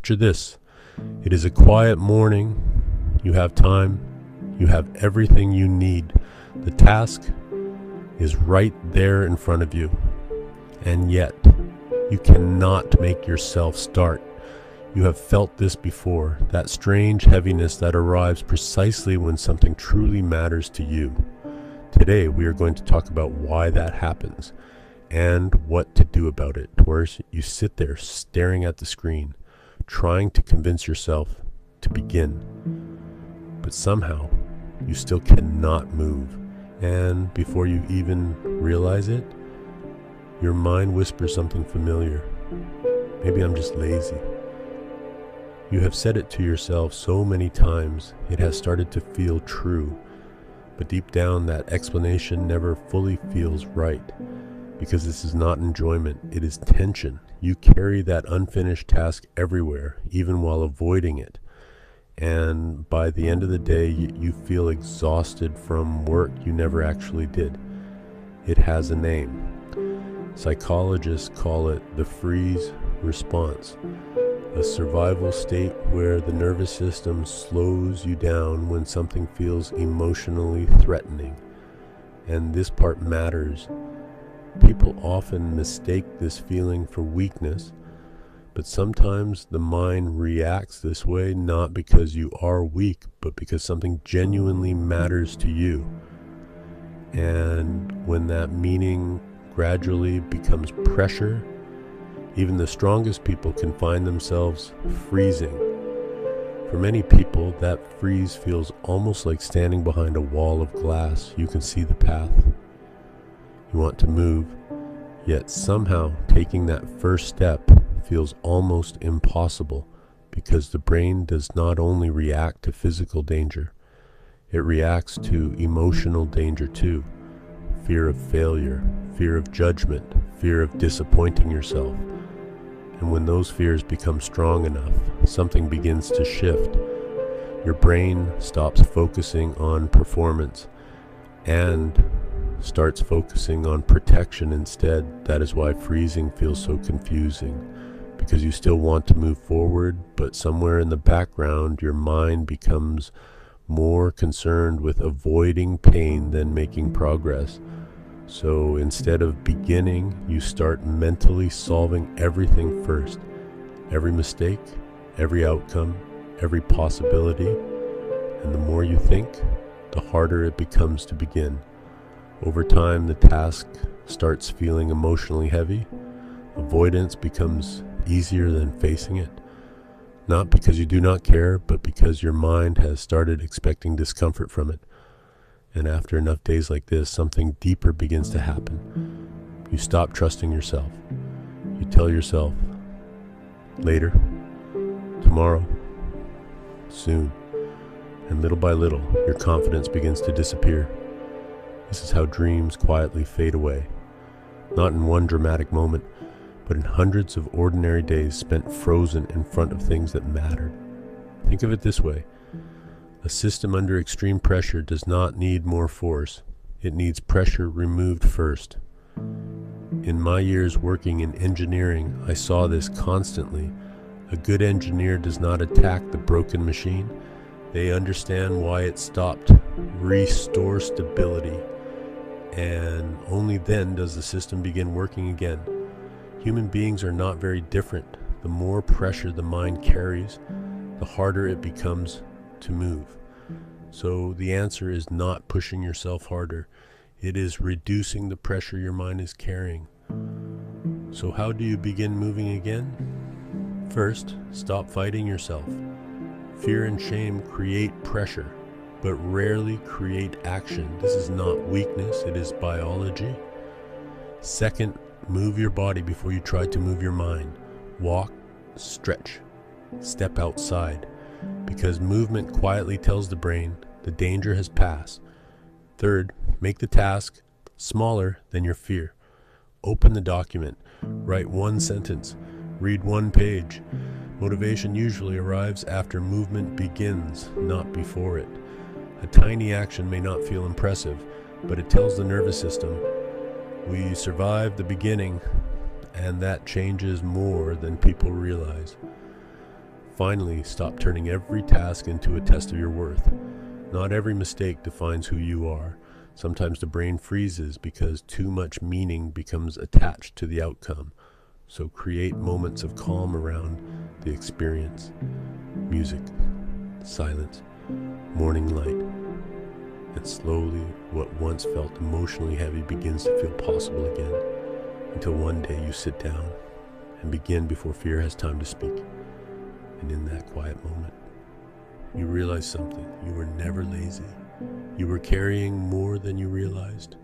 Picture this. It is a quiet morning. You have time. You have everything you need. The task is right there in front of you. And yet, you cannot make yourself start. You have felt this before, that strange heaviness that arrives precisely when something truly matters to you. Today, we are going to talk about why that happens and what to do about it. Whereas you sit there staring at the screen, trying to convince yourself to begin. But somehow, you still cannot move. And before you even realize it, your mind whispers something familiar. Maybe I'm just lazy. You have said it to yourself so many times, it has started to feel true. But deep down, that explanation never fully feels right. Because this is not enjoyment, it is tension. You carry that unfinished task everywhere, even while avoiding it. And by the end of the day, you feel exhausted from work you never actually did. It has a name. Psychologists call it the freeze response, a survival state where the nervous system slows you down when something feels emotionally threatening. And this part matters. People often mistake this feeling for weakness, but sometimes the mind reacts this way not because you are weak, but because something genuinely matters to you. And when that meaning gradually becomes pressure, even the strongest people can find themselves freezing. For many people, that freeze feels almost like standing behind a wall of glass. You can see the path. You want to move, yet somehow taking that first step feels almost impossible because the brain does not only react to physical danger, it reacts to emotional danger too. Fear of failure, fear of judgment, fear of disappointing yourself. And when those fears become strong enough, something begins to shift. Your brain stops focusing on performance and starts focusing on protection instead. That is why freezing feels so confusing, because you still want to move forward, but somewhere in the background, your mind becomes more concerned with avoiding pain than making progress. So instead of beginning, you start mentally solving everything first. Every mistake, every outcome, every possibility. And the more you think, the harder it becomes to begin. Over time, the task starts feeling emotionally heavy. Avoidance becomes easier than facing it. Not because you do not care, but because your mind has started expecting discomfort from it. And after enough days like this, something deeper begins to happen. You stop trusting yourself. You tell yourself, later, tomorrow, soon. And little by little, your confidence begins to disappear. This is how dreams quietly fade away. Not in one dramatic moment, but in hundreds of ordinary days spent frozen in front of things that mattered. Think of it this way. A system under extreme pressure does not need more force. It needs pressure removed first. In my years working in engineering, I saw this constantly. A good engineer does not attack the broken machine. They understand why it stopped, restore stability, and only then does the system begin working again. Human beings are not very different. The more pressure the mind carries, the harder it becomes to move. So the answer is not pushing yourself harder. It is reducing the pressure your mind is carrying. So how do you begin moving again? First, stop fighting yourself. Fear and shame create pressure, but rarely create action. This is not weakness, it is biology. Second, move your body before you try to move your mind. Walk, stretch, step outside. Because movement quietly tells the brain the danger has passed. Third, make the task smaller than your fear. Open the document, write one sentence, read one page. Motivation usually arrives after movement begins, not before it. A tiny action may not feel impressive, but it tells the nervous system, we survived the beginning, and that changes more than people realize. Finally, stop turning every task into a test of your worth. Not every mistake defines who you are. Sometimes the brain freezes because too much meaning becomes attached to the outcome. So create moments of calm around the experience. Music, silence, morning light. And slowly, what once felt emotionally heavy begins to feel possible again, until one day you sit down and begin before fear has time to speak. And in that quiet moment, you realize something. You were never lazy. You were carrying more than you realized.